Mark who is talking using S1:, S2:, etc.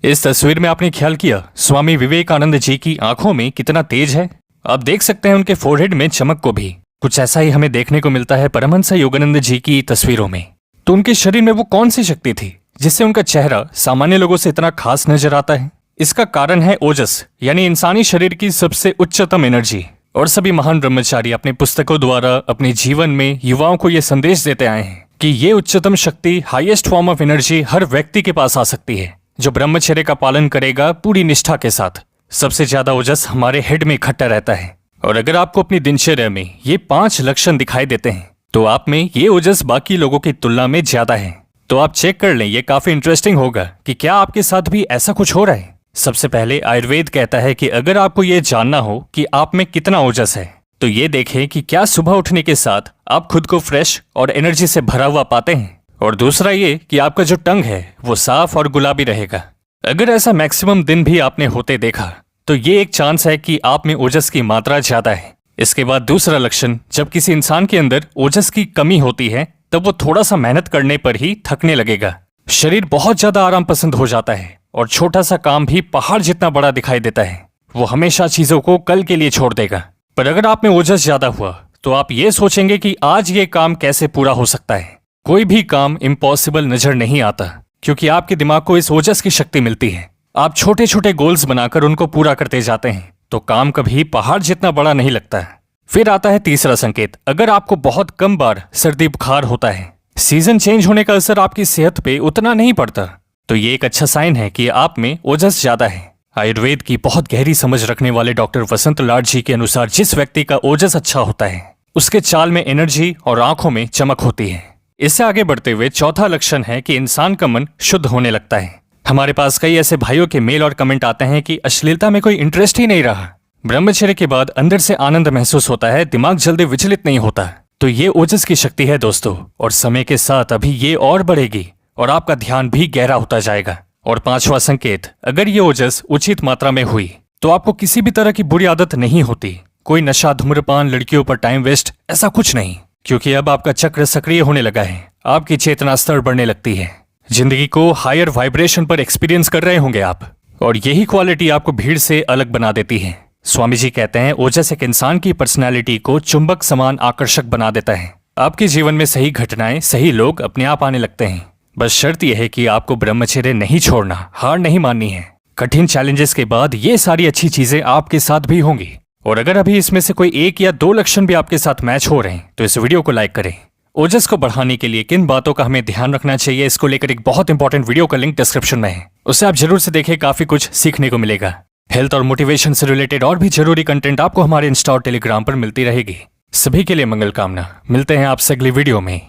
S1: इस तस्वीर में आपने ख्याल किया स्वामी विवेकानंद जी की आंखों में कितना तेज है। आप देख सकते हैं उनके फोरहेड में चमक को भी। कुछ ऐसा ही हमें देखने को मिलता है परमहंस योगानंद जी की तस्वीरों में। तो उनके शरीर में वो कौन सी शक्ति थी जिससे उनका चेहरा सामान्य लोगों से इतना खास नजर आता है? इसका कारण है ओजस, यानी इंसानी शरीर की सबसे उच्चतम एनर्जी। और सभी महान ब्रह्मचारी अपनी पुस्तकों द्वारा अपने जीवन में युवाओं को यह संदेश देते आए हैं कि ये उच्चतम शक्ति, हाईएस्ट फॉर्म ऑफ एनर्जी हर व्यक्ति के पास आ सकती है जो ब्रह्मचर्य का पालन करेगा पूरी निष्ठा के साथ। सबसे ज्यादा ओजस हमारे हेड में इकट्ठा रहता है। और अगर आपको अपनी दिनचर्या में ये 5 लक्षण दिखाई देते हैं तो आप में ये ओजस बाकी लोगों की तुलना में ज्यादा है। तो आप चेक कर लें, ये काफी इंटरेस्टिंग होगा कि क्या आपके साथ भी ऐसा कुछ हो रहा है। सबसे पहले आयुर्वेद कहता है कि अगर आपको ये जानना हो कि आप में कितना ओजस है तो ये देखें कि क्या सुबह उठने के साथ आप खुद को फ्रेश और एनर्जी से भरा हुआ पाते हैं। और दूसरा ये कि आपका जो टंग है वो साफ और गुलाबी रहेगा। अगर ऐसा मैक्सिमम दिन भी आपने होते देखा तो ये एक चांस है कि आप में ओजस की मात्रा ज्यादा है। इसके बाद दूसरा लक्षण, जब किसी इंसान के अंदर ओजस की कमी होती है तब वो थोड़ा सा मेहनत करने पर ही थकने लगेगा। शरीर बहुत ज्यादा आराम पसंद हो जाता है और छोटा सा काम भी पहाड़ जितना बड़ा दिखाई देता है। वो हमेशा चीजों को कल के लिए छोड़ देगा। पर अगर आप में ओजस ज्यादा हुआ तो आप ये सोचेंगे कि आज ये काम कैसे पूरा हो सकता है। कोई भी काम इम्पॉसिबल नजर नहीं आता क्योंकि आपके दिमाग को इस ओजस की शक्ति मिलती है। आप छोटे छोटे गोल्स बनाकर उनको पूरा करते जाते हैं तो काम कभी पहाड़ जितना बड़ा नहीं लगता है। फिर आता है तीसरा संकेत, अगर आपको बहुत कम बार सर्दी बुखार होता है, सीजन चेंज होने का असर आपकी सेहत पे उतना नहीं पड़ता, तो ये एक अच्छा साइन है कि आप में ओजस ज्यादा है। आयुर्वेद की बहुत गहरी समझ रखने वाले डॉक्टर वसंत लाड जी के अनुसार जिस व्यक्ति का ओजस अच्छा होता है उसके चाल में एनर्जी और आंखों में चमक होती है। इससे आगे बढ़ते हुए चौथा लक्षण है कि इंसान का मन शुद्ध होने लगता है। हमारे पास कई ऐसे भाइयों के मेल और कमेंट आते हैं कि अश्लीलता में कोई इंटरेस्ट ही नहीं रहा, ब्रह्मचर्य के बाद अंदर से आनंद महसूस होता है, दिमाग जल्दी विचलित नहीं होता। तो ये ओजस की शक्ति है दोस्तों, और समय के साथ अभी ये और बढ़ेगी और आपका ध्यान भी गहरा होता जाएगा। और पांचवा संकेत, अगर ये ओजस उचित मात्रा में हुई तो आपको किसी भी तरह की बुरी आदत नहीं होती। कोई नशा, धूम्रपान, लड़कियों पर टाइम वेस्ट, ऐसा कुछ नहीं, क्योंकि अब आपका चक्र सक्रिय होने लगा है। आपकी चेतना स्तर बढ़ने लगती है। जिंदगी को हायर वाइब्रेशन पर एक्सपीरियंस कर रहे होंगे आप, और यही क्वालिटी आपको भीड़ से अलग बना देती है। स्वामी जी कहते हैं ओजस एक इंसान की पर्सनैलिटी को चुंबक समान आकर्षक बना देता है। आपके जीवन में सही घटनाएं, सही लोग अपने आप आने लगते हैं। बस शर्त यह है कि आपको ब्रह्मचर्य नहीं छोड़ना, हार नहीं माननी है। कठिन चैलेंजेस के बाद ये सारी अच्छी चीजें आपके साथ भी होंगी। और अगर अभी इसमें से कोई 1 या 2 लक्षण भी आपके साथ मैच हो रहे हैं तो इस वीडियो को लाइक करें। ओजस को बढ़ाने के लिए किन बातों का हमें ध्यान रखना चाहिए, इसको लेकर एक बहुत इंपॉर्टेंट वीडियो का लिंक डिस्क्रिप्शन में है, उसे आप जरूर से देखें, काफी कुछ सीखने को मिलेगा। हेल्थ और मोटिवेशन से रिलेटेड और भी जरूरी कंटेंट आपको हमारे इंस्टा और टेलीग्राम पर मिलती रहेगी। सभी के लिए मंगल कामना। मिलते हैं आपसे अगली वीडियो में।